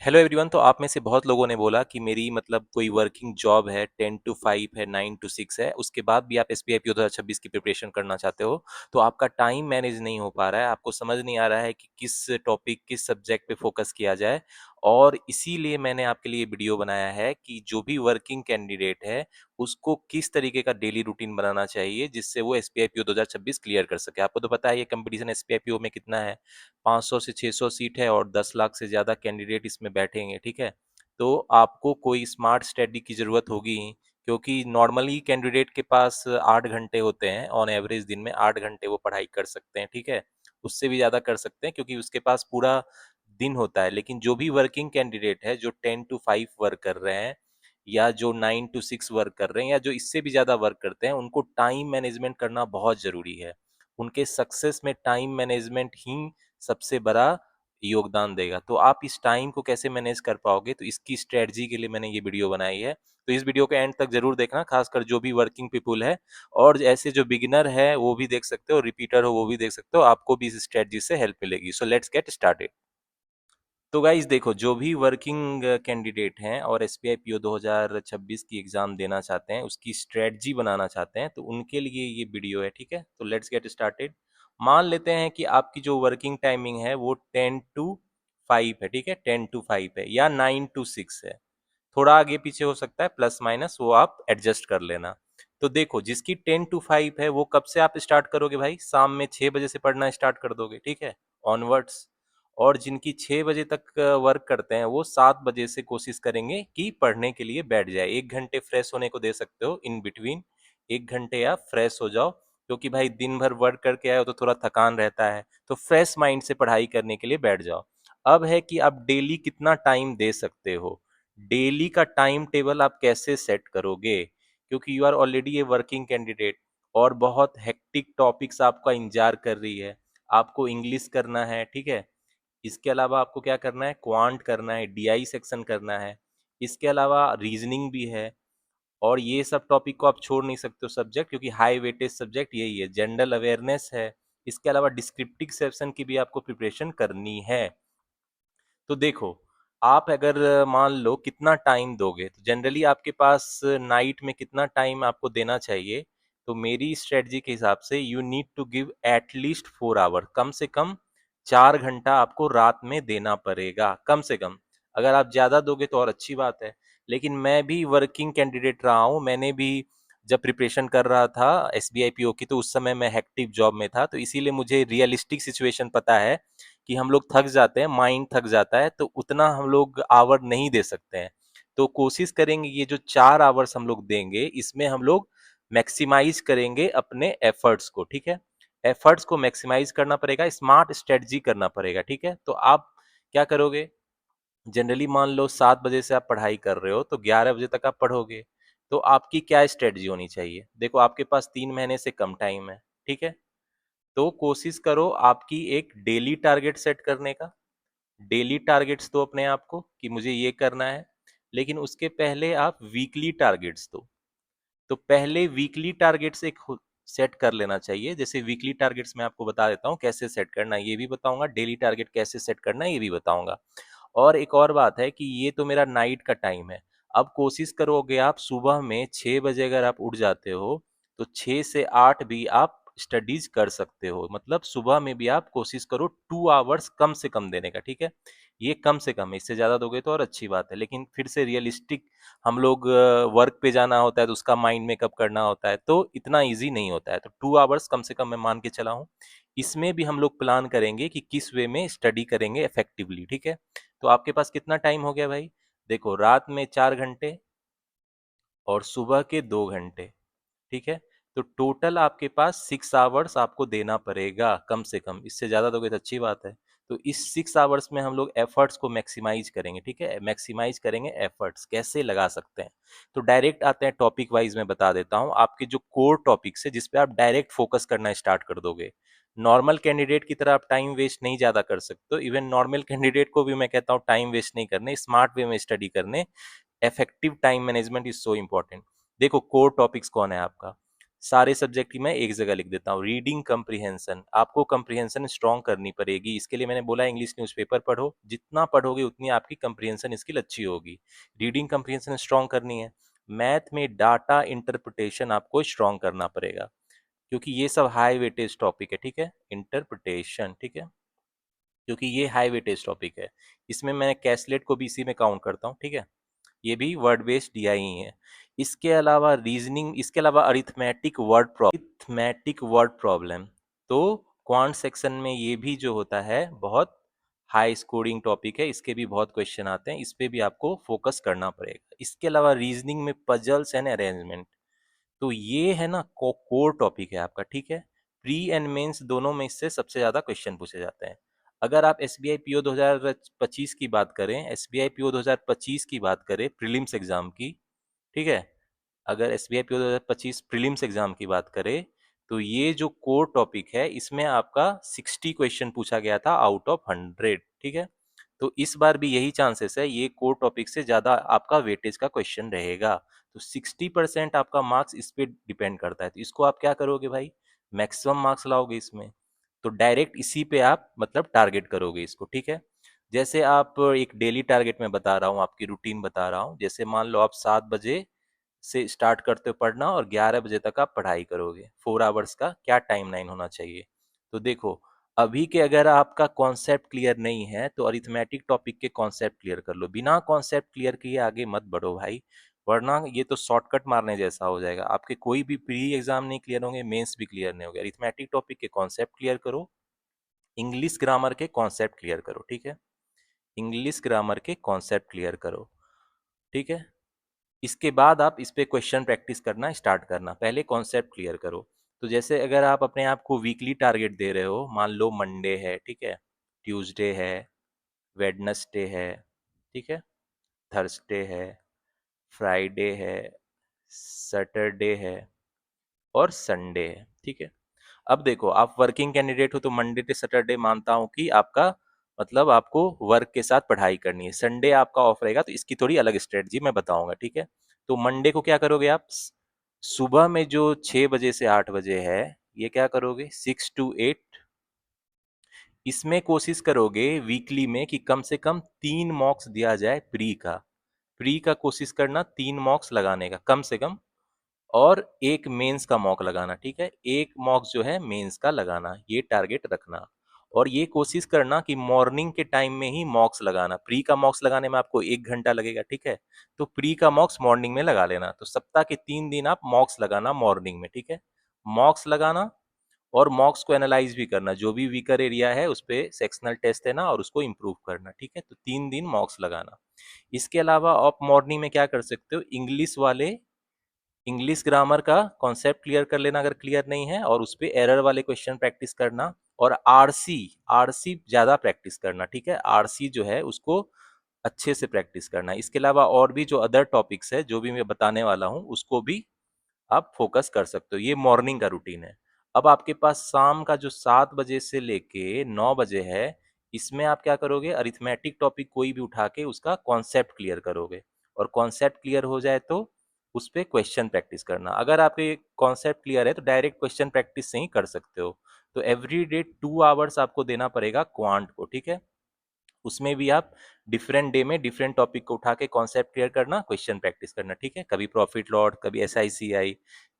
Hello everyone. तो आप में से बहुत लोगों ने बोला कि मेरी मतलब कोई वर्किंग जॉब है, 10 टू 5 है, 9 टू 6 है, उसके बाद भी आप एसबीआई 2026 की प्रिपरेशन करना चाहते हो, तो आपका टाइम मैनेज नहीं हो पा रहा है, आपको समझ नहीं आ रहा है कि किस टॉपिक किस सब्जेक्ट पे फोकस किया जाए। और इसीलिए मैंने आपके लिए वीडियो बनाया है कि जो भी वर्किंग कैंडिडेट है उसको किस तरीके का डेली रूटीन बनाना चाहिए जिससे वो एसबीआई पीओ 2026 क्लियर कर सके। आपको तो पता है ये कंपटीशन एसबीआई पीओ में कितना है, 500 से 600 सीट है और 10 लाख से ज़्यादा कैंडिडेट इसमें बैठेंगे। ठीक है, तो आपको कोई स्मार्ट स्टडी की ज़रूरत होगी, क्योंकि नॉर्मली कैंडिडेट के पास 8 घंटे होते हैं, ऑन एवरेज दिन में 8 घंटे वो पढ़ाई कर सकते हैं। ठीक है, उससे भी ज़्यादा कर सकते हैं क्योंकि उसके पास पूरा दिन होता है। लेकिन जो भी वर्किंग कैंडिडेट है, जो 10 to 5 वर्क कर रहे हैं या जो 9 to 6 वर्क कर रहे हैं या जो इससे भी ज़्यादा वर्क करते हैं, उनको टाइम मैनेजमेंट करना बहुत ज़रूरी है। उनके सक्सेस में टाइम मैनेजमेंट ही सबसे बड़ा योगदान देगा। तो आप इस टाइम को कैसे मैनेज कर पाओगे, तो इसकी स्ट्रेटजी के लिए मैंने ये वीडियो बनाई है। तो इस वीडियो के एंड तक जरूर देखना, खासकर जो भी वर्किंग पीपुल है और ऐसे जो बिगिनर है वो भी देख सकते हो, रिपीटर हो वो भी देख सकते हो, आपको भी इस स्ट्रेटजी से हेल्प मिलेगी। So let's get started. तो गाइज देखो, जो भी वर्किंग कैंडिडेट हैं और एसबीआई पीओ 2026 की एग्जाम देना चाहते हैं, उसकी स्ट्रेटजी बनाना चाहते हैं, तो उनके लिए ये वीडियो है। ठीक है, तो लेट्स गेट स्टार्टेड। मान लेते हैं कि आपकी जो वर्किंग टाइमिंग है वो 10 to 5 है। ठीक है, 10 to 5 है या 9 to 6 है, थोड़ा आगे पीछे हो सकता है, प्लस माइनस वो आप एडजस्ट कर लेना। तो देखो, जिसकी 10 to 5 है वो कब से आप स्टार्ट करोगे भाई? शाम में 6 बजे से पढ़ना स्टार्ट कर दोगे। ठीक है, ऑनवर्ड्स। और जिनकी 6 बजे तक वर्क करते हैं वो 7 बजे से कोशिश करेंगे कि पढ़ने के लिए बैठ जाए। 1 घंटे फ्रेश होने को दे सकते हो इन बिटवीन, 1 घंटे आप फ्रेश हो जाओ, क्योंकि भाई दिन भर वर्क करके आए हो तो थोड़ा थकान रहता है, तो फ्रेश माइंड से पढ़ाई करने के लिए बैठ जाओ। अब है कि आप डेली कितना टाइम दे सकते हो, डेली का टाइम टेबल आप कैसे सेट करोगे, क्योंकि you are already a working candidate और बहुत हेक्टिक टॉपिक्स आपका इंतजार कर रही है। आपको इंग्लिश करना है, ठीक है, इसके अलावा आपको क्या करना है, क्वांट करना है, डीआई सेक्शन करना है, इसके अलावा रीजनिंग भी है। और ये सब टॉपिक को आप छोड़ नहीं सकते हो सब्जेक्ट, क्योंकि हाई वेटेज सब्जेक्ट यही है। जनरल अवेयरनेस है, इसके अलावा डिस्क्रिप्टिव सेक्शन की भी आपको प्रिपरेशन करनी है। तो देखो, आप अगर मान लो कितना टाइम दोगे, तो जनरली आपके पास नाइट में कितना टाइम आपको देना चाहिए, तो मेरी स्ट्रेटजी के हिसाब से you need to give at least 4 hour, कम से कम 4 घंटा आपको रात में देना पड़ेगा, कम से कम। अगर आप ज़्यादा दोगे तो और अच्छी बात है। लेकिन मैं भी वर्किंग कैंडिडेट रहा हूँ, मैंने भी जब प्रिपरेशन कर रहा था S B I P O की, तो उस समय मैं हेक्टिव जॉब में था, तो इसीलिए मुझे रियलिस्टिक सिचुएशन पता है कि हम लोग थक जाते हैं, माइंड थक जाता है, तो उतना हम लोग आवर नहीं दे सकते हैं। तो कोशिश करेंगे ये जो 4 आवर्स हम लोग देंगे, इसमें हम लोग मैक्सिमाइज करेंगे अपने एफर्ट्स को। ठीक है, एफर्ट्स को मैक्सिमाइज करना पड़ेगा, स्मार्ट स्ट्रेटजी करना पड़ेगा। ठीक है, तो आप क्या करोगे, जनरली मान लो 7 बजे से आप पढ़ाई कर रहे हो तो 11 बजे तक आप पढ़ोगे, तो आपकी क्या स्ट्रेटजी होनी चाहिए? देखो, आपके पास 3 महीने से कम टाइम है। ठीक है, तो कोशिश करो आपकी एक डेली टारगेट सेट करने का। डेली टारगेट्स दो अपने आप को कि मुझे ये करना है, लेकिन उसके पहले आप वीकली टारगेट्स दो। तो पहले वीकली टारगेट्स एक सेट कर लेना चाहिए। जैसे वीकली टारगेट्स मैं आपको बता देता हूँ कैसे सेट करना है, ये भी बताऊंगा, डेली टारगेट कैसे सेट करना है ये भी बताऊंगा। और एक और बात है कि ये तो मेरा नाइट का टाइम है। अब कोशिश करोगे आप सुबह में 6 बजे अगर आप उठ जाते हो, तो 6 से 8 भी आप स्टडीज कर सकते हो। मतलब सुबह में भी आप कोशिश करो 2 आवर्स कम से कम देने का। ठीक है, ये कम से कम है, इससे ज़्यादा दोगे तो और अच्छी बात है, लेकिन फिर से रियलिस्टिक, हम लोग वर्क पे जाना होता है तो उसका माइंड मेकअप करना होता है, तो इतना इजी नहीं होता है। तो 2 आवर्स कम से कम मैं मान के चला हूँ। इसमें भी हम लोग प्लान करेंगे कि किस वे में स्टडी करेंगे इफेक्टिवली। ठीक है, तो आपके पास कितना टाइम हो गया भाई? देखो, रात में 4 घंटे और सुबह के 2 घंटे। ठीक है, तो टोटल आपके पास 6 आवर्स आपको देना पड़ेगा कम से कम। इससे ज़्यादा दोगे तो अच्छी बात है। तो इस 6 आवर्स में हम लोग एफर्ट्स को मैक्सिमाइज करेंगे। ठीक है, मैक्सिमाइज करेंगे एफर्ट्स कैसे लगा सकते हैं। तो डायरेक्ट आते हैं टॉपिक वाइज, मैं बता देता हूँ आपके जो कोर टॉपिक्स है जिस पे आप डायरेक्ट फोकस करना स्टार्ट कर दोगे। नॉर्मल कैंडिडेट की तरह आप टाइम वेस्ट नहीं ज़्यादा कर सकते हो। इवन नॉर्मल कैंडिडेट को भी मैं कहता हूँ टाइम वेस्ट नहीं करने, स्मार्ट वे में स्टडी करने। Effective time management is so important. देखो, कोर टॉपिक्स कौन है आपका? सारे सब्जेक्ट की मैं एक जगह लिख देता हूँ। रीडिंग कम्प्रीहेंशन, आपको कम्प्रीहेंशन स्ट्रॉन्ग करनी पड़ेगी, इसके लिए मैंने बोला इंग्लिश न्यूज़पेपर पढ़ो, जितना पढ़ोगे उतनी आपकी कम्प्रीहेंशन स्किल अच्छी होगी। रीडिंग कम्प्रीहेंशन स्ट्रॉन्ग करनी है। मैथ में डाटा इंटरप्रिटेशन आपको स्ट्रॉन्ग करना पड़ेगा, क्योंकि ये सब हाई वेटेज टॉपिक है, ठीक है। इंटरप्रिटेशन, ठीक है, क्योंकि ये हाई वेटेज टॉपिक है। इसमें मैं कैसलेट को भी इसी में काउंट करता हूँ, ठीक है। ये भी वर्ड बेस्ड दिया ही है। इसके अलावा रीजनिंग, इसके अलावा अरिथमेटिक वर्ड प्रॉब्लम, तो क्वांट सेक्शन में ये भी जो होता है बहुत हाई स्कोरिंग टॉपिक है, इसके भी बहुत क्वेश्चन आते हैं, इस पे भी आपको फोकस करना पड़ेगा। इसके अलावा रीजनिंग में पजल्स एंड अरेंजमेंट, तो ये है ना कोर टॉपिक है आपका, ठीक है। प्री एंड मेंस दोनों में इससे सबसे ज्यादा क्वेश्चन पूछे जाते हैं। अगर आप एसबीआई पीओ 2025 की बात करें, एसबीआई पीओ 2025 की बात करें प्रीलिम्स एग्जाम की, ठीक है, अगर एसबीआई पीओ 2025 प्रीलिम्स एग्जाम की बात करें, तो ये जो कोर टॉपिक है इसमें आपका 60 क्वेश्चन पूछा गया था आउट ऑफ 100, ठीक है। तो इस बार भी यही चांसेस है, ये कोर टॉपिक से ज्यादा आपका वेटेज का क्वेश्चन रहेगा। तो 60% आपका मार्क्स इस पे डिपेंड करता है। तो इसको आप क्या करोगे भाई, मैक्सिमम मार्क्स लाओगे इसमें, तो डायरेक्ट इसी पे आप मतलब टारगेट करोगे इसको, ठीक है। जैसे आप एक डेली टारगेट में बता रहा हूँ, आपकी रूटीन बता रहा हूँ। जैसे मान लो आप 7 बजे से स्टार्ट करते हो पढ़ना और 11 बजे तक आप पढ़ाई करोगे, 4 आवर्स का क्या टाइम लाइन होना चाहिए। तो देखो, अभी के अगर आपका कॉन्सेप्ट क्लियर नहीं है तो अरिथमेटिक टॉपिक के कॉन्सेप्ट क्लियर कर लो, बिना कॉन्सेप्ट क्लियर किए आगे मत बढ़ो भाई, वरना ये तो शॉर्टकट मारने जैसा हो जाएगा। आपके कोई भी प्री एग्जाम नहीं क्लियर होंगे, मेंस भी क्लियर नहीं होंगे। अरिथमेटिक टॉपिक के कॉन्सेप्ट क्लियर करो, इंग्लिश ग्रामर के कॉन्सेप्ट क्लियर करो, ठीक है। इंग्लिश ग्रामर के कॉन्सेप्ट क्लियर करो, ठीक है। इसके बाद आप इस पे क्वेश्चन प्रैक्टिस करना स्टार्ट करना, पहले कॉन्सेप्ट क्लियर करो। तो जैसे अगर आप अपने आप को वीकली टारगेट दे रहे हो, मान लो मंडे है, ठीक है, ट्यूसडे है, वेडनेसडे है, ठीक है, थर्सडे है, फ्राइडे है, सैटरडे है और संडे है, ठीक है। अब देखो, आप वर्किंग कैंडिडेट हो तो मंडे से सैटरडे मानता हूँ कि आपका मतलब आपको वर्क के साथ पढ़ाई करनी है। संडे आपका ऑफ रहेगा, तो इसकी थोड़ी अलग स्ट्रेटजी मैं बताऊंगा, ठीक है। तो मंडे को क्या करोगे आप, सुबह में जो 6 बजे से 8 बजे है, ये क्या करोगे 6 to 8, इसमें कोशिश करोगे वीकली में कि कम से कम 3 मॉक्स दिया जाए प्री का। प्री का कोशिश करना 3 मॉक्स लगाने का कम से कम, और एक मेंस का मॉक लगाना, ठीक है। एक मॉक जो है मेंस का लगाना, ये टारगेट रखना। और ये कोशिश करना कि मॉर्निंग के टाइम में ही मॉक्स लगाना। प्री का मॉक्स लगाने में आपको 1 घंटा लगेगा, ठीक है, तो प्री का मॉक्स मॉर्निंग में लगा लेना। तो सप्ताह के 3 दिन आप मॉक्स लगाना मॉर्निंग में, ठीक है। मॉक्स लगाना और मॉक्स को एनालाइज भी करना, जो भी वीकर एरिया है उस पे सेक्शनल टेस्ट है ना, और उसको इम्प्रूव करना, ठीक है। तो 3 दिन मॉक्स लगाना। इसके अलावा आप मॉर्निंग में क्या कर सकते हो, इंग्लिश वाले, इंग्लिश ग्रामर का कॉन्सेप्ट क्लियर कर लेना अगर क्लियर नहीं है, और उस पे एरर वाले क्वेश्चन प्रैक्टिस करना, और आरसी, आरसी ज्यादा प्रैक्टिस करना, ठीक है। आरसी जो है उसको अच्छे से प्रैक्टिस करना। इसके अलावा और भी जो अदर टॉपिक्स है जो भी मैं बताने वाला हूँ उसको भी आप फोकस कर सकते हो। ये मॉर्निंग का रूटीन है। अब आपके पास शाम का जो 7 बजे से लेके 9 बजे है, इसमें आप क्या करोगे, अरिथमेटिक टॉपिक कोई भी उठा के उसका कॉन्सेप्ट क्लियर करोगे, और कॉन्सेप्ट क्लियर हो जाए तो उस पे क्वेश्चन प्रैक्टिस करना। अगर आपके कॉन्सेप्ट क्लियर है तो डायरेक्ट क्वेश्चन प्रैक्टिस से ही कर सकते हो। तो एवरी डे 2 आवर्स आपको देना पड़ेगा क्वांट को, ठीक है। उसमें भी आप डिफरेंट डे में डिफरेंट टॉपिक को उठा के कॉन्सेप्ट क्लियर करना, क्वेश्चन प्रैक्टिस करना, ठीक है। कभी प्रॉफिट लॉट, कभी SICI,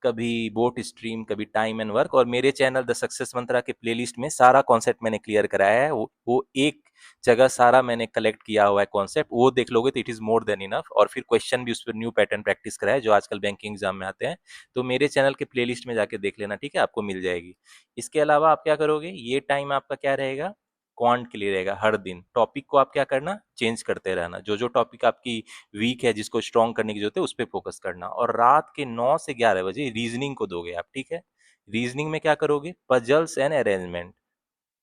कभी बोट स्ट्रीम, कभी टाइम एंड वर्क। और मेरे चैनल द सक्सेस मंत्रा के प्लेलिस्ट में सारा कॉन्सेप्ट मैंने क्लियर कराया है, वो एक जगह सारा मैंने कलेक्ट किया हुआ है कॉन्सेप्ट, वो देख लोगे तो it is more than enough. और फिर क्वेश्चन भी उस पर न्यू पैटर्न प्रैक्टिस कराया जो आजकल बैंकिंग एग्जाम में आते हैं। तो मेरे चैनल के प्लेलिस्ट में जाके देख लेना, ठीक है, आपको मिल जाएगी। इसके अलावा आप क्या करोगे, ये टाइम आपका क्या रहेगा, क्वांट के लिए रहेगा। हर दिन टॉपिक को आप क्या करना, चेंज करते रहना, जो जो टॉपिक आपकी वीक है, जिसको स्ट्रॉन्ग करने की जरूरत है, उस पर फोकस करना। और रात के 9 से 11 बजे रीजनिंग को दोगे आप, ठीक है। रीजनिंग में क्या करोगे, puzzles and arrangement.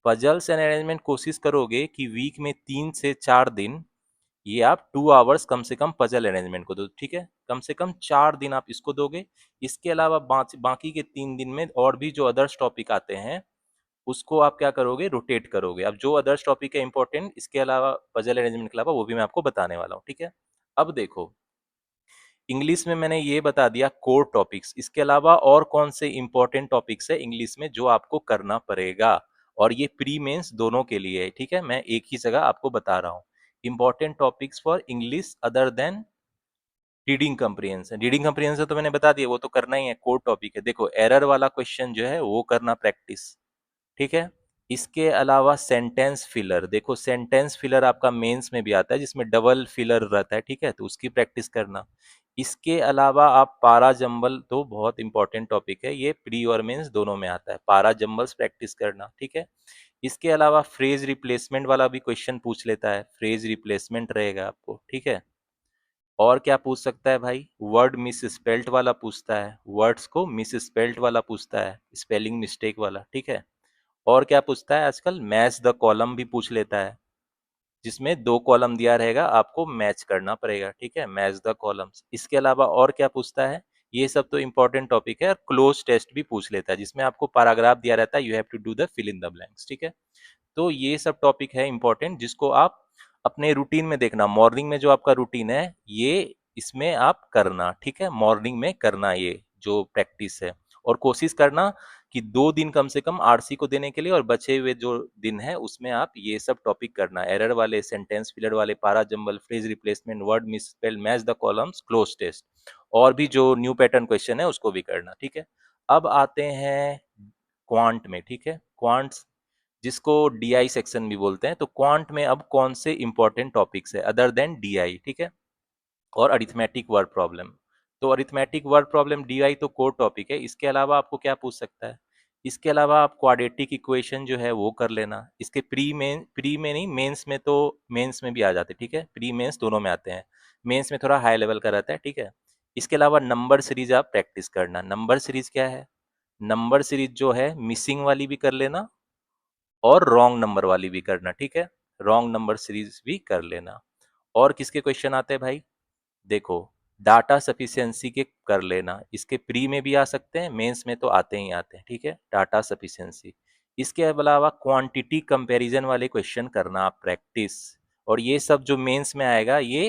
Puzzles and arrangement कोशिश करोगे कि वीक में 3 से 4 दिन ये आप 2 आवर्स कम से कम पजल अरेंजमेंट को दो, ठीक है। कम से कम 4 दिन आप इसको दोगे। इसके अलावा बाकी के 3 दिन में और भी जो अदर्स टॉपिक आते हैं उसको आप क्या करोगे, रोटेट करोगे। अब जो अदर्स टॉपिक है इंपॉर्टेंट, इसके अलावा पजल अरेंजमेंट के अलावा, वो भी मैं आपको बताने वाला हूँ, ठीक है। अब देखो, इंग्लिश में मैंने ये बता दिया कोर टॉपिक्स, इसके अलावा और कौन से इंपॉर्टेंट टॉपिक्स है इंग्लिश में जो आपको करना पड़ेगा, और ये प्री मेंस दोनों के लिए है, ठीक है, मैं एक ही जगह आपको बता रहा हूँ। Important topics for English other than reading comprehension तो मैंने बता दिया, वो तो करना ही है, कोर टॉपिक है। देखो एरर वाला क्वेश्चन जो है वो करना प्रैक्टिस, ठीक है। इसके अलावा सेंटेंस फिलर, देखो सेंटेंस फिलर आपका मेंस में भी आता है जिसमें डबल फिलर रहता है, ठीक है, तो उसकी प्रैक्टिस करना। इसके अलावा आप पारा जंबल, तो बहुत इंपॉर्टेंट टॉपिक है ये, प्री और मेंस दोनों में आता है, पारा जंबल्स प्रैक्टिस करना, ठीक है। इसके अलावा फ्रेज रिप्लेसमेंट वाला भी क्वेश्चन पूछ लेता है, फ्रेज रिप्लेसमेंट रहेगा आपको, ठीक है। और क्या पूछ सकता है भाई, वर्ड मिस स्पेल्ट वाला पूछता है, वर्ड्स को मिस स्पेल्ट वाला पूछता है, स्पेलिंग मिस्टेक वाला, ठीक है। और क्या पूछता है आजकल, मैच द कॉलम भी पूछ लेता है, जिसमें दो कॉलम दिया रहेगा, आपको मैच करना पड़ेगा, ठीक है, मैच द कॉलम्स। इसके अलावा और क्या पूछता है, ये सब तो इंपॉर्टेंट टॉपिक है, और क्लोज टेस्ट भी पूछ लेता है जिसमें आपको पैराग्राफ दिया रहता है, you have to do the fill in the blanks, ठीक है। तो ये सब टॉपिक है इंपॉर्टेंट जिसको आप अपने रूटीन में देखना, मॉर्निंग में जो आपका रूटीन है ये इसमें आप करना, ठीक है, मॉर्निंग में करना ये जो प्रैक्टिस है। और कोशिश करना कि 2 दिन कम से कम आरसी को देने के लिए, और बचे हुए जो दिन है उसमें आप ये सब टॉपिक करना, एरर वाले, सेंटेंस फिलर वाले, para jumble, phrase replacement, word misspell, match the columns, cloze test, और भी जो न्यू पैटर्न क्वेश्चन है उसको भी करना, ठीक है। अब आते हैं क्वांट में, ठीक है, क्वांट्स जिसको डीआई सेक्शन भी बोलते हैं। तो क्वांट में अब कौन से इंपॉर्टेंट टॉपिक्स है अदर देन डीआई, ठीक है, और अरिथमेटिक वर्ड प्रॉब्लम। तो अरिथमेटिक वर्ड प्रॉब्लम डीआई तो कोर टॉपिक है, इसके अलावा आपको क्या पूछ सकता है, इसके अलावा आप क्वाड्रेटिक इक्वेशन जो है वो कर लेना, इसके प्री में नहीं, मेंस में, तो मेंस में भी आ जाते हैं, ठीक है, प्री मेंस दोनों में आते हैं, मेंस में थोड़ा हाई लेवल का रहता है, ठीक है। इसके अलावा नंबर सीरीज आप प्रैक्टिस करना, नंबर सीरीज क्या है, नंबर सीरीज जो है मिसिंग वाली भी कर लेना और रॉन्ग नंबर वाली भी करना, ठीक है, रॉन्ग नंबर सीरीज भी कर लेना। और किसके क्वेश्चन आते हैं भाई, देखो डाटा सफिशिएंसी के कर लेना, इसके प्री में भी आ सकते हैं, मेंस में तो आते ही आते हैं, ठीक है, डाटा सफिशिएंसी। इसके अलावा क्वांटिटी कंपैरिजन वाले क्वेश्चन करना आप प्रैक्टिस, और ये सब जो मेंस में आएगा ये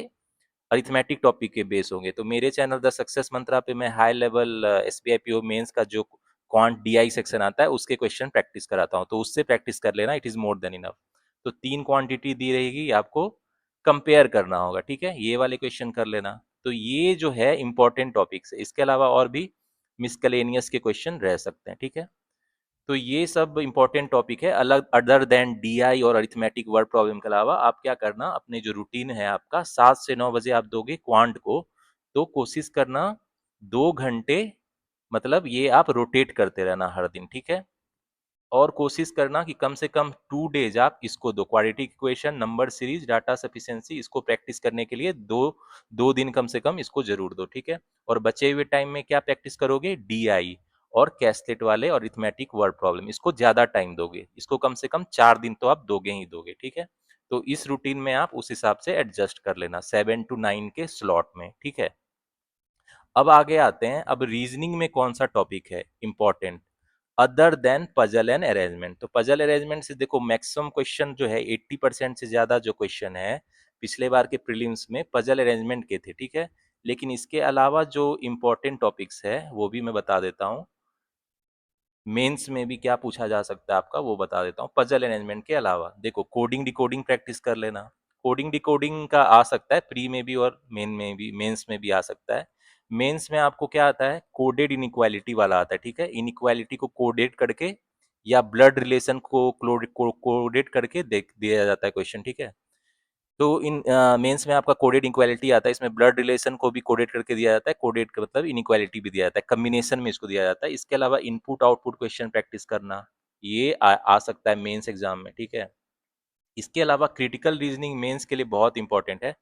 अरिथमेटिक टॉपिक के बेस होंगे। तो मेरे चैनल द सक्सेस मंत्रा पे मैं high level SBI PO mains का जो क्वांट डीआई सेक्शन आता है उसके क्वेश्चन प्रैक्टिस कराता हूँ, तो उससे प्रैक्टिस कर लेना, it is more than enough. तो 3 क्वांटिटी दी रहेगी, आपको कंपेयर करना होगा, ठीक है, ये वाले क्वेश्चन कर लेना। तो ये जो है इंपॉर्टेंट टॉपिक्स है, इसके अलावा और भी मिसकलेनियस के क्वेश्चन रह सकते हैं, ठीक है। तो ये सब इंपॉर्टेंट टॉपिक है, अलग अदर देन डीआई और अरिथमेटिक वर्ड प्रॉब्लम के अलावा आप क्या करना, अपने जो रूटीन है आपका 7 से 9 बजे आप दोगे क्वांट को, तो कोशिश करना 2 घंटे, मतलब ये आप रोटेट करते रहना हर दिन, ठीक है। और कोशिश करना कि कम से कम 2 डेज आप इसको दो, quadratic equation, number series, data sufficiency, इसको प्रैक्टिस करने के लिए दो 2 दिन कम से कम इसको जरूर दो, ठीक है। और बचे हुए टाइम में क्या प्रैक्टिस करोगे, डीआई और कैस्लेट वाले और अरिथमेटिक वर्ड प्रॉब्लम, इसको ज्यादा टाइम दोगे, इसको कम से कम 4 दिन तो आप दोगे ही दोगे, ठीक है। तो इस रूटीन में आप उस हिसाब से एडजस्ट कर लेना 7 to 9 के स्लॉट में, ठीक है। अब आगे आते हैं, अब रीजनिंग में कौन सा टॉपिक है important other than puzzle and arrangement. तो पजल अरेंजमेंट से देखो मैक्सिमम क्वेश्चन जो है 80% से ज्यादा जो क्वेश्चन है पिछले बार के प्रीलिम्स में पजल अरेंजमेंट के थे, ठीक है। लेकिन इसके अलावा जो इंपॉर्टेंट टॉपिक्स है वो भी मैं बता देता हूँ, मेंस में भी क्या पूछा जा सकता है आपका वो बता देता हूँ। पजल अरेंजमेंट के अलावा देखो कोडिंग डिकोडिंग प्रैक्टिस कर लेना, कोडिंग डिकोडिंग का आ सकता है प्री में भी और मेन में भी, मेंस में भी आ सकता है। मेंस में आपको क्या आता है, कोडेड इनइक्वालिटी वाला आता है, ठीक है, इनइक्वालिटी को कोडेड करके या ब्लड रिलेशन को कोडेड करके देख दिया जाता है क्वेश्चन, ठीक है। तो इन मेंस में आपका कोडेड इनक्वालिटी आता है, इसमें ब्लड रिलेशन को भी कोडेड करके दिया जाता है, कोडेड का मतलब इनक्वालिटी भी दिया जाता है, कम्बिनेशन में इसको दिया जाता है। इसके अलावा इनपुट आउटपुट क्वेश्चन प्रैक्टिस करना, ये आ सकता है मेंस एग्जाम में, ठीक है। इसके अलावा क्रिटिकल रीजनिंग मेंस के लिए बहुत इंपॉर्टेंट है।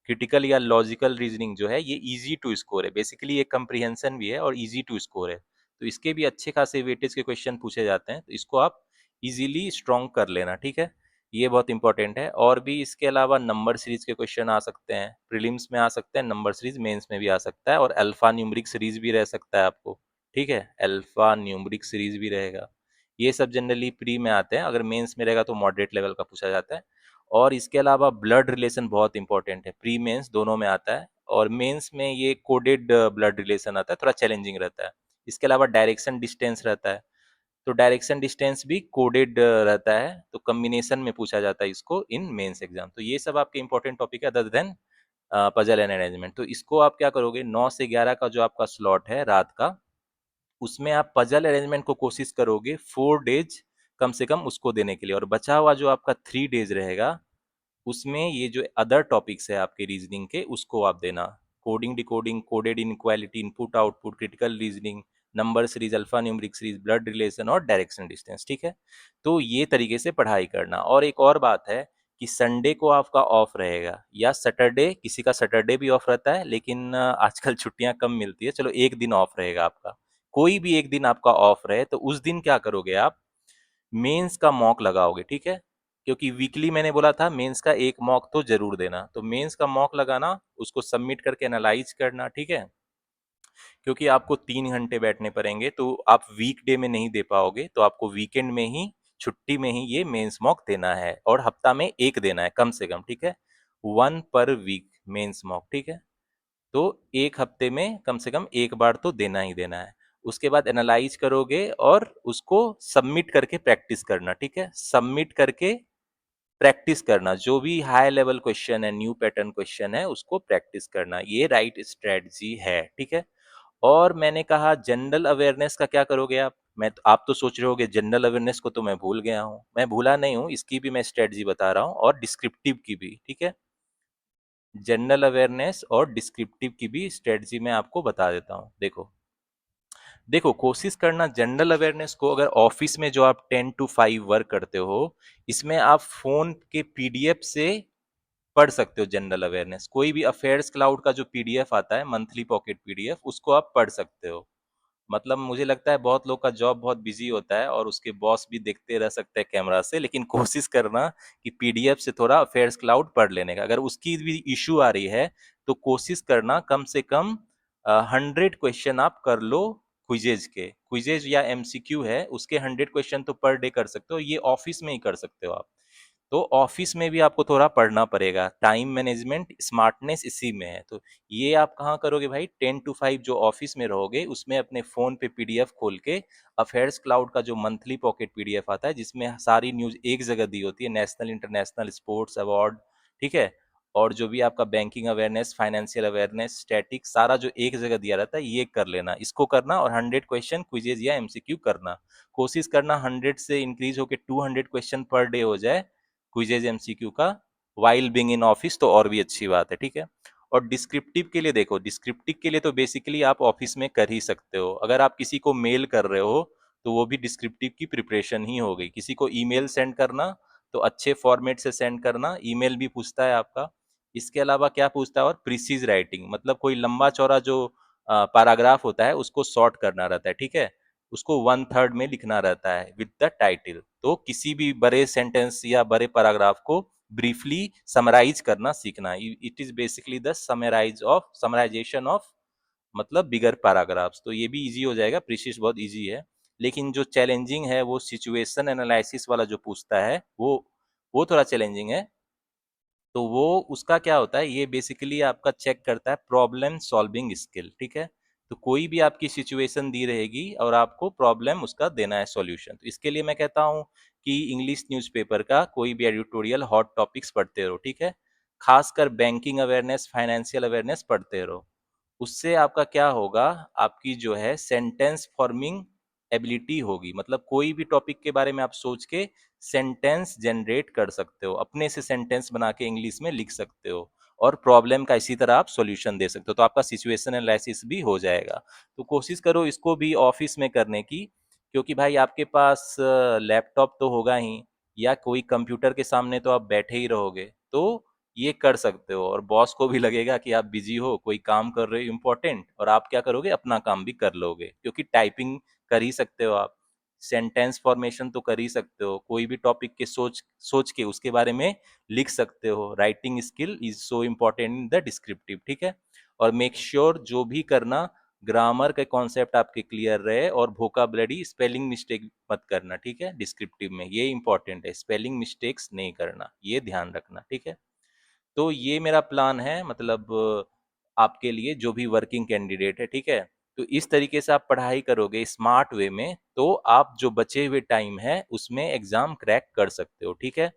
क्रिटिकल या लॉजिकल रीजनिंग जो है ये इजी टू स्कोर है, बेसिकली ये कंप्रीहेंशन भी है और इजी टू स्कोर है, तो इसके भी अच्छे खासे वेटेज के क्वेश्चन पूछे जाते हैं, तो इसको आप इजीली स्ट्रॉन्ग कर लेना, ठीक है, ये बहुत इंपॉर्टेंट है। और भी इसके अलावा नंबर सीरीज के क्वेश्चन आ सकते हैं, प्रीलिम्स में आ सकते हैं नंबर सीरीज, मेंस में भी आ सकता है, और अल्फा न्यूमरिक सीरीज भी रह सकता है आपको, ठीक है, अल्फा न्यूमरिक सीरीज भी रहेगा। ये सब जनरली प्री में आते हैं, अगर मेंस में रहेगा तो मॉडरेट लेवल का पूछा जाता है। और इसके अलावा ब्लड रिलेशन बहुत इंपॉर्टेंट है, प्री मेंस दोनों में आता है, और मेंस में ये कोडेड ब्लड रिलेशन आता है, थोड़ा चैलेंजिंग रहता है। इसके अलावा डायरेक्शन डिस्टेंस रहता है, तो डायरेक्शन डिस्टेंस भी कोडेड रहता है, तो कॉम्बिनेशन में पूछा जाता है इसको इन मेंस एग्जाम। तो ये सब आपके इंपॉर्टेंट टॉपिक है other than puzzle and arrangement. तो इसको आप क्या करोगे, 9 से 11 का जो आपका स्लॉट है रात का, उसमें आप पजल अरेंजमेंट को कोशिश करोगे 4 डेज कम से कम उसको देने के लिए, और बचा हुआ जो आपका 3 डेज रहेगा उसमें ये जो अदर टॉपिक्स है आपके रीजनिंग के उसको आप देना। Coding, decoding, coded inequality, input output, critical reasoning, number series, alpha numeric series, blood relation और डायरेक्शन डिस्टेंस, ठीक है। तो ये तरीके से पढ़ाई करना। और एक और बात है कि संडे को आपका ऑफ रहेगा या सैटरडे, किसी का सैटरडे भी ऑफ रहता है, लेकिन आजकल छुट्टियां कम मिलती है, चलो एक दिन ऑफ रहेगा आपका। कोई भी एक दिन आपका ऑफ रहे तो उस दिन क्या करोगे आप, मेंस का मॉक लगाओगे, ठीक है। क्योंकि वीकली मैंने बोला था मेंस का एक मॉक तो जरूर देना, तो मेंस का मॉक लगाना, उसको सबमिट करके एनालाइज करना, ठीक है। क्योंकि आपको 3 घंटे बैठने पड़ेंगे, तो आप वीकडे में नहीं दे पाओगे, तो आपको वीकेंड में ही, छुट्टी में ही ये मेंस मॉक देना है, और हफ्ता में एक देना है कम से कम, ठीक है। 1 पर वीक मेंस मॉक, ठीक है। तो एक हफ्ते में कम से कम एक बार तो देना ही देना है। उसके बाद एनालाइज करोगे और उसको सबमिट करके प्रैक्टिस करना, ठीक है। सबमिट करके प्रैक्टिस करना, जो भी हाई लेवल क्वेश्चन है, न्यू पैटर्न क्वेश्चन है, उसको प्रैक्टिस करना, ये राइट स्ट्रेटजी है, ठीक है। और मैंने कहा जनरल अवेयरनेस का क्या करोगे आप, आप तो सोच रहे होगे जनरल अवेयरनेस को तो मैं भूल गया हूँ, मैं भूला नहीं हूँ, इसकी भी मैं स्ट्रेटजी बता रहा हूँ और डिस्क्रिप्टिव की भी, ठीक है। जनरल अवेयरनेस और डिस्क्रिप्टिव की भी स्ट्रेटजी मैं आपको बता देता हूँ। देखो देखो, कोशिश करना जनरल अवेयरनेस को, अगर ऑफिस में जो आप 10 to 5 वर्क करते हो, इसमें आप फोन के पीडीएफ से पढ़ सकते हो जनरल अवेयरनेस। कोई भी अफेयर्स क्लाउड का जो पीडीएफ आता है, मंथली पॉकेट पीडीएफ, उसको आप पढ़ सकते हो। मतलब मुझे लगता है बहुत लोग का जॉब बहुत बिजी होता है और उसके बॉस भी देखते रह सकते हैं कैमरा से, लेकिन कोशिश करना कि पीडीएफ से थोड़ा अफेयर्स क्लाउड पढ़ लेने का। अगर उसकी भी इशू आ रही है तो कोशिश करना कम से कम 100 क्वेश्चन आप कर लो क्विजेज के। क्विजेज या एमसीक्यू है उसके 100 क्वेश्चन तो पर डे कर सकते हो, ये ऑफिस में ही कर सकते हो आप। तो ऑफिस में भी आपको थोड़ा पढ़ना पड़ेगा, टाइम मैनेजमेंट स्मार्टनेस इसी में है। तो ये आप कहाँ करोगे भाई, 10 to 5 जो ऑफिस में रहोगे उसमें अपने फोन पे पीडीएफ खोल के, अफेयर्स क्लाउड का जो मंथली पॉकेट पीडीएफ आता है जिसमें सारी न्यूज एक जगह दी होती है, नेशनल इंटरनेशनल स्पोर्ट्स अवार्ड, ठीक है। और जो भी आपका banking awareness, financial awareness, static, सारा जो एक जगह दिया रहता है, ये कर लेना, इसको करना, और 100 क्वेश्चन क्विजेज या एमसीक्यू करना। कोशिश करना 100 से इंक्रीज होकर 200 क्वेश्चन पर डे हो जाए क्विजेज एमसीक्यू का, वाइल बीइंग इन ऑफिस, तो और भी अच्छी बात है, ठीक है। और डिस्क्रिप्टिव के लिए देखो, डिस्क्रिप्टिव के लिए तो बेसिकली आप ऑफिस में कर ही सकते हो। अगर आप किसी को मेल कर रहे हो तो वो भी डिस्क्रिप्टिव की प्रिपरेशन ही हो गई। किसी को ईमेल सेंड करना तो अच्छे फॉर्मेट से सेंड करना, ईमेल भी पूछता है आपका। इसके अलावा क्या पूछता है, और प्रिसीज राइटिंग, मतलब कोई लंबा चौड़ा जो पैराग्राफ होता है उसको शॉर्ट करना रहता है, ठीक है। उसको 1/3 में लिखना रहता है विद द टाइटल। तो किसी भी बड़े सेंटेंस या बड़े पैराग्राफ को ब्रीफली समराइज करना सीखना, it is basically the summarisation of, मतलब बिगर पैराग्राफ्स। तो ये भी इजी हो जाएगा, प्रीशियस बहुत इजी है। लेकिन जो चैलेंजिंग है वो सिचुएशन एनालिसिस वाला जो पूछता है, वो थोड़ा चैलेंजिंग है। तो वो उसका क्या होता है, ये बेसिकली आपका चेक करता है प्रॉब्लम सॉल्विंग स्किल, ठीक है। तो कोई भी आपकी सिचुएशन दी रहेगी और आपको प्रॉब्लम उसका देना है सॉल्यूशन। तो इसके लिए मैं कहता हूँ कि इंग्लिश न्यूज़पेपर का कोई भी एडिटोरियल हॉट टॉपिक्स पढ़ते रहो, ठीक है। खासकर बैंकिंग अवेयरनेस, फाइनेंशियल अवेयरनेस पढ़ते रहो। उससे आपका क्या होगा, आपकी जो है सेंटेंस फॉर्मिंग एबिलिटी होगी, मतलब कोई भी टॉपिक के बारे में आप सोच के सेंटेंस जनरेट कर सकते हो, अपने से सेंटेंस बना के इंग्लिश में लिख सकते हो, और प्रॉब्लम का इसी तरह आप सॉल्यूशन दे सकते हो। तो आपका सिचुएशन एनालिसिस भी हो जाएगा। तो कोशिश करो इसको भी ऑफिस में करने की, क्योंकि भाई आपके पास लैपटॉप तो होगा ही, या कोई कंप्यूटर के सामने तो आप बैठे ही रहोगे, तो ये कर सकते हो। और बॉस को भी लगेगा कि आप बिजी हो, कोई काम कर रहे हो इंपॉर्टेंट, और आप क्या करोगे, अपना काम भी कर लोगे, क्योंकि टाइपिंग कर ही सकते हो आप, सेंटेंस फॉर्मेशन तो कर ही सकते हो, कोई भी टॉपिक के सोच सोच के उसके बारे में लिख सकते हो। Writing skill is so important in the descriptive, ठीक है। और मेक श्योर जो भी करना, ग्रामर के कॉन्सेप्ट आपके क्लियर रहे, और वोकाबुलरी, स्पेलिंग मिस्टेक मत करना, ठीक है। डिस्क्रिप्टिव में ये इंपॉर्टेंट है, स्पेलिंग मिस्टेक्स नहीं करना, ये ध्यान रखना, ठीक है। तो ये मेरा प्लान है, मतलब आपके लिए जो भी वर्किंग कैंडिडेट है, ठीक है? तो इस तरीके से आप पढ़ाई करोगे स्मार्ट वे में, तो आप जो बचे हुए टाइम है उसमें एग्जाम क्रैक कर सकते हो, ठीक है?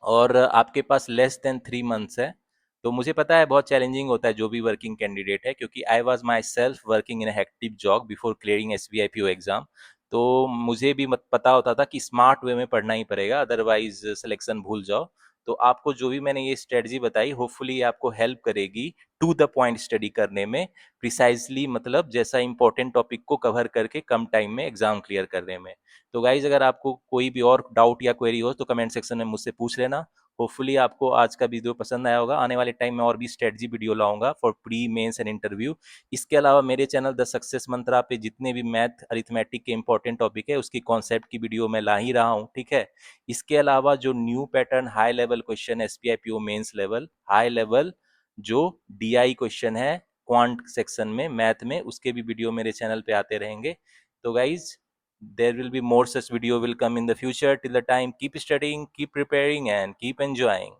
और आपके पास लेस देन 3 मंथ्स है। तो मुझे पता है बहुत चैलेंजिंग होता है जो भी वर्किंग कैंडिडेट है, क्योंकि I was my self working in hectic job before clearing SBIPO exam. तो मुझे भी पता होता था कि स्मार्ट वे में पढ़ना ही पड़ेगा, अदरवाइज सिलेक्शन भूल जाओ। तो आपको जो भी मैंने ये स्ट्रेटजी बताई, होपफुली आपको हेल्प करेगी टू द पॉइंट स्टडी करने में, प्रिसाइजली मतलब जैसा इंपॉर्टेंट टॉपिक को कवर करके कम टाइम में एग्जाम क्लियर करने में। तो गाइज अगर आपको कोई भी और डाउट या क्वेरी हो तो कमेंट सेक्शन में मुझसे पूछ लेना। होपफुली आपको आज का वीडियो पसंद आया होगा। आने वाले टाइम में और भी स्ट्रेटजी वीडियो लाऊंगा for pre mains and interview. इसके अलावा मेरे चैनल द सक्सेस मंत्रा पे जितने भी मैथ अरिथमेटिक के इंपॉर्टेंट टॉपिक है उसकी कॉन्सेप्ट की वीडियो मैं ला ही रहा हूँ, ठीक है? इसके अलावा जो new pattern high level question SPIPO mains level high level जो DI क्वेश्चन है क्वांट सेक्शन में मैथ में, उसके भी वीडियो मेरे चैनल पे आते रहेंगे। तो guys there will be more such video will come in the future. Till the time, keep studying, keep preparing, and keep enjoying.